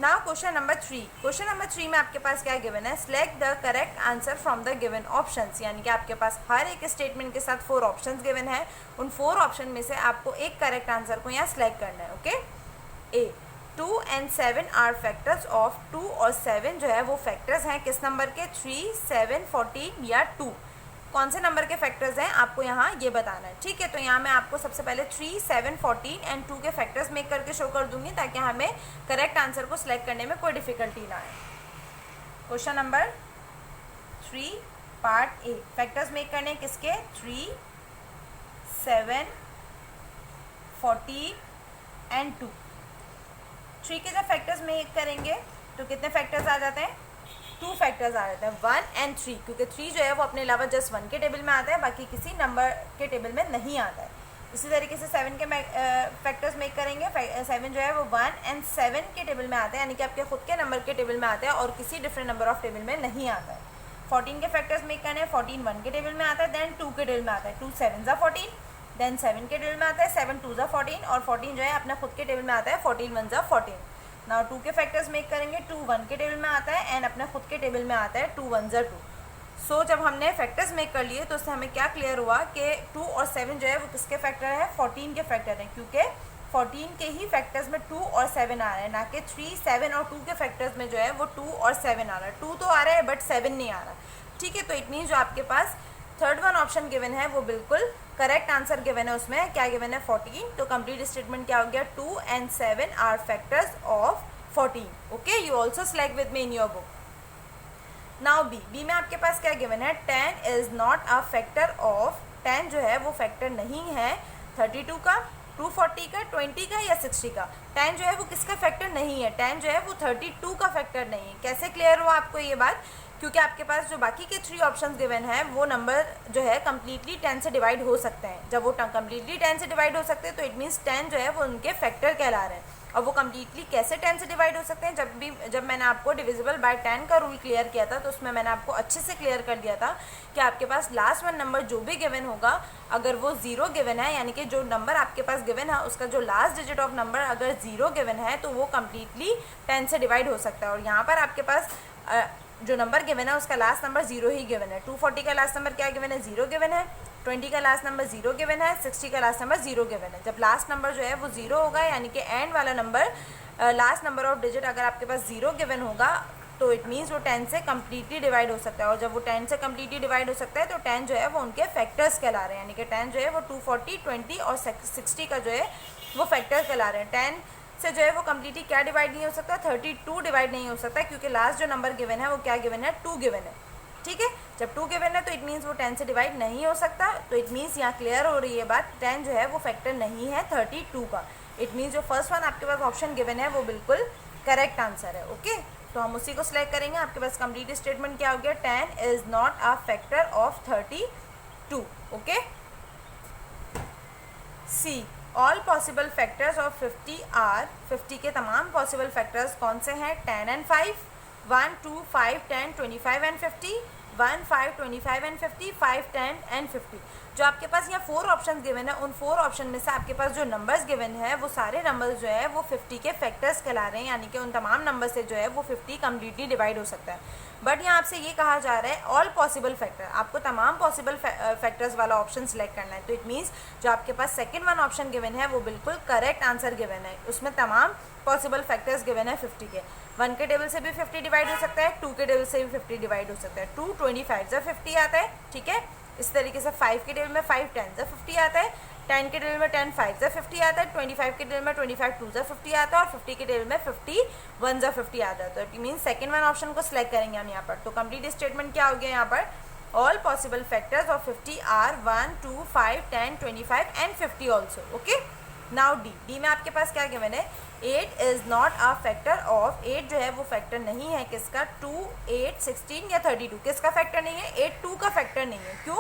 Now question number 3। Question number 3 में आपके पास क्या गिवन है, select the correct answer from the given options, यानी कि आपके पास हर एक स्टेटमेंट के साथ 4 ऑप्शंस गिवन है। उन 4 ऑप्शन में से आपको एक करेक्ट आंसर को यहाँ सिलेक्ट करना है। Okay. A 2 and 7 are factors of 2 और 7 जो है वो फैक्टर्स हैं किस नंबर के, 3, 7, 14 या 2। कौन से नंबर के फैक्टर्स हैं आपको यहाँ ये बताना है। ठीक है, तो यहाँ मैं आपको सबसे पहले 3, 7, 14 एंड 2 के फैक्टर्स मेक करके शो कर दूंगी ताकि हमें करेक्ट आंसर को सिलेक्ट करने में कोई डिफिकल्टी ना आए। Question number 3 part A, factors make करने किसके, 3, 7, 14 एंड 2। 3 के जब फैक्टर्स मेक करेंगे तो कितने फैक्टर्स आ जाते हैं, 2 फैक्टर्स आ जाते हैं, 1 एंड 3, क्योंकि 3 जो है वो अपने अलावा जस्ट 1 के टेबल में आता है, बाकी किसी नंबर के टेबल में नहीं आता है। इसी तरीके से 7 के फैक्टर्स मेक करेंगे, 7 जो है वो 1 एंड 7 के टेबल में आता है, यानी कि आपके खुद के नंबर के टेबल में आता है और किसी डिफरेंट नंबर ऑफ टेबल में नहीं आता है। 14 के फैक्टर्स मेक करने हैं, 14 1 के टेबल में आता है, देन 2 के टेबल में आता है, 2 7 ज़ा 14, देन 7 के टेबल में आता है, 7 2 ज़ा 14 और 14 जो है अपना खुद के टेबल में आता है, 14 1 ज़ा 14। नाउ 2 के फैक्टर्स मेक करेंगे, 2 1 के टेबल में आता है एंड अपने खुद के टेबल में आता है 2 1 ज़ा 2। सो जब हमने फैक्टर्स मेक कर लिए तो उससे हमें क्या क्लियर हुआ कि 2 और 7 जो है वो किसके फैक्टर है, 14 के फैक्टर हैं, क्योंकि 14 के ही फैक्टर्स में 2 और 7 आ रहे हैं, ना कि 3, 7 और 2 के फैक्टर्स में जो है वो 2 और 7 आ रहा है। 2 तो आ रहा है बट 7 नहीं आ रहा। ठीक है, तो इट मीन जो आपके पास थर्ड वन ऑप्शन गिवन है वो बिल्कुल करेक्ट आंसर गिवन है। उसमें क्या गिवन है, 14। तो कंप्लीट स्टेटमेंट क्या हो गया, 2 and 7 are factors of 14। Okay, you also select with me in your book. Now B में आपके पास क्या गिवन है, 10 is not a factor of, 10 जो है वो फैक्टर नहीं है 32 का, 240 का, 20 का या 60 का। 10 जो है वो किसका फैक्टर नहीं है, 10 जो है वो 32 का फैक्टर नहीं है। कैसे क्लियर हुआ आपको ये बात, क्योंकि आपके पास जो बाकी के 3 ऑप्शंस गिवन है वो नंबर जो है कम्प्लीटली 10 से डिवाइड हो सकते हैं। जब वो कम्प्लीटली 10 से डिवाइड हो सकते हैं तो इट मीन्स 10 जो है वो उनके फैक्टर कहला रहे हैं। और वो कम्प्लीटली कैसे 10 से डिवाइड हो सकते हैं, जब मैंने आपको डिविजिबल बाय 10 का रूल क्लियर किया था तो उसमें मैंने आपको अच्छे से क्लियर कर दिया था कि आपके पास लास्ट वन नंबर जो भी गिवन होगा, अगर वो 0 गिवन है, यानी कि जो नंबर आपके पास गिवन है उसका जो लास्ट डिजिट ऑफ नंबर अगर 0 गिवन है तो वो कम्प्लीटली 10 से डिवाइड हो सकता है। और यहाँ पर आपके पास जो नंबर गिवन है उसका लास्ट नंबर 0 ही गिवन है। 240 का लास्ट नंबर क्या गिवन है, 0 गिवन है। 20 का लास्ट नंबर 0 गिवन है। 60 का लास्ट नंबर 0 गिवन है। जब लास्ट नंबर जो है वो 0 होगा, यानी कि एंड वाला number last number of digit अगर आपके पास 0 गिवन होगा तो इट मीन्स वो 10 से कम्प्लीटली डिवाइड हो सकता है। और जब वो 10 से कम्प्लीटली डिवाइड हो सकता है तो 10 जो है वो उनके फैक्टर्स कहला रहे हैं, यानी कि 10 जो है वो 240, 20 और 60 का जो है वो फैक्टर्स कहला रहे हैं। 10 से जो है वो कम्प्लीटली क्या डिवाइड नहीं हो सकता, 32 डिवाइड नहीं हो सकता, क्योंकि लास्ट जो नंबर गिवन है वो क्या गिवन है, 2 गिवन है। ठीक है, जब 2 गिवन है तो इट मीन्स वो 10 से डिवाइड नहीं हो सकता। तो इट मीन्स यहाँ क्लियर हो रही है बात, 10 जो है वो फैक्टर नहीं है 32 का। इट मीन्स जो फर्स्ट वन आपके पास ऑप्शन गिवन है वो बिल्कुल करेक्ट आंसर है। ओके, तो हम उसी को सिलेक्ट करेंगे। आपके पास कंप्लीट स्टेटमेंट क्या हो गया, 10 is not a factor of 32। Okay, see all possible factors of 50 are, 50 के तमाम पॉसिबल फैक्टर्स कौन से हैं, 10 and 5, 1, 2, 5, 10, 25 and 50, 1, 5, 25 and 50, 5, 10 and 50। जो आपके पास यहाँ 4 ऑप्शन गिवन है, उन 4 ऑप्शन में से आपके पास जो नंबर्स गिवन है वो सारे नंबर्स जो है वो 50 के फैक्टर्स कहला रहे हैं, यानी कि उन तमाम नंबर से जो है वो 50 कम्प्लीटली डिवाइड हो सकता है। बट यहाँ आपसे ये कहा जा रहा है ऑल पॉसिबल फैक्टर, आपको तमाम पॉसिबल फैक्टर्स वाला ऑप्शन सिलेक्ट करना है। तो इट मीन्स जो आपके पास सेकंड वन ऑप्शन गिवन है वो बिल्कुल करेक्ट आंसर गिवन है। उसमें तमाम पॉसिबल फैक्टर्स गिवन है 50 के। 1 के टेबल से भी 50 डिवाइड हो सकता है, 2 के टेबल से भी 50 डिवाइड हो सकता है। 2 25 से 50 आता है। ठीक है, इस तरीके से 5 के टेबल में 5 10 से 50 आता है, 10 के टेबल में 10 5 से 50 आता है, 25 के टेबल में 25 2 से 50 आता है और 50 के टेबल में 50 1 से 50 आता है। तो it mean second one option को सिलेक्ट करेंगे हम यहाँ पर। तो कंप्लीट स्टेटमेंट क्या हो गया यहाँ पर, all possible factors of 50 are 1, 2, 5, 10, 25 and 50 also. Okay, now D में आपके पास क्या गिवन है, 8 is not a factor of, 8 जो है वो फैक्टर नहीं है किसका, 2, 8, 16 या 32। किसका फैक्टर नहीं है, 8 2 का फैक्टर नहीं है। क्यों,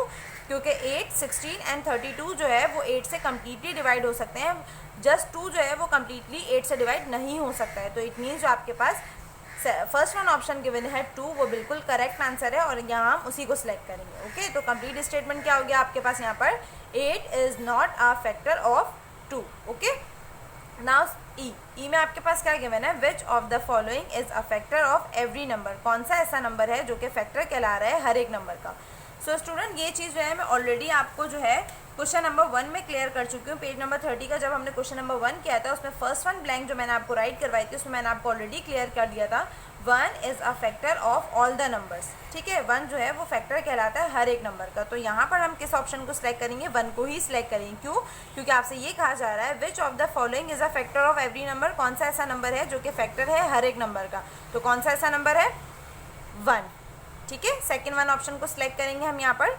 क्योंकि 8, 16 एंड 32 जो है वो 8 से कम्प्लीटली डिवाइड हो सकते हैं, जस्ट 2 जो है वो कम्प्लीटली 8 से डिवाइड नहीं हो सकता है। तो इट मीन्स जो आपके पास फर्स्ट वन ऑप्शन गिवन है 2 वो बिल्कुल करेक्ट आंसर है और यहाँ हम उसी को सिलेक्ट करेंगे। ओके, तो कंप्लीट स्टेटमेंट क्या हो गया आपके पास यहाँ पर, 8 is not a factor of 2। Okay, now E में आपके पास क्या गिवन है, which of the following is a factor of every number, कौन सा ऐसा नंबर है जो कि फैक्टर कहला रहा है हर एक नंबर का। सो स्टूडेंट ये चीज़ जो है मैं ऑलरेडी आपको जो है क्वेश्चन नंबर 1 में क्लियर कर चुकी हूँ। पेज नंबर 30 का जब हमने क्वेश्चन नंबर 1 किया था उसमें फर्स्ट वन ब्लैंक जो मैंने आपको राइट करवाई थी उसमें मैंने आपको ऑलरेडी क्लियर कर दिया था 1 is a factor of all the numbers. ठीक है, 1 जो है वो फैक्टर कहलाता है हर एक नंबर का। तो यहाँ पर हम किस ऑप्शन को सिलेक्ट करेंगे, 1 को ही सिलेक्ट करेंगे। क्यों? क्योंकि आपसे ये कहा जा रहा है which of the following is a factor of every number, कौन सा ऐसा नंबर है जो कि फैक्टर है हर एक नंबर का। तो कौन सा ऐसा नंबर है, 1। ठीक है, सेकेंड वन ऑप्शन को सिलेक्ट करेंगे हम। यहाँ पर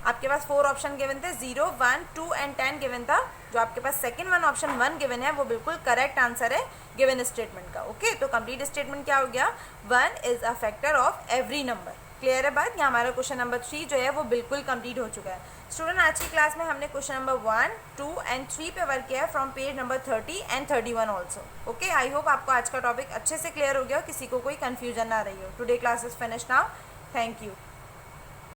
आपके पास 4 ऑप्शन गिवन थे, 0, 1, 2 एंड 10 गिवन था। जो आपके पास सेकंड वन ऑप्शन 1 गिवन है वो बिल्कुल करेक्ट आंसर है गिवन स्टेटमेंट का। ओके, तो कंप्लीट स्टेटमेंट क्या हो गया, 1 is a factor of every number. Clear है बात? यहाँ हमारा क्वेश्चन नंबर 3 जो है वो बिल्कुल कंप्लीट हो चुका है। स्टूडेंट आज की क्लास में हमने क्वेश्चन नंबर 1, 2 एंड 3 पे वर्क किया है from page number 30 and 31 also. Okay, I hope आपको आज का टॉपिक अच्छे से क्लियर हो गया हो, किसी को कोई कन्फ्यूजन ना रही हो। Today class is finish now, thank you.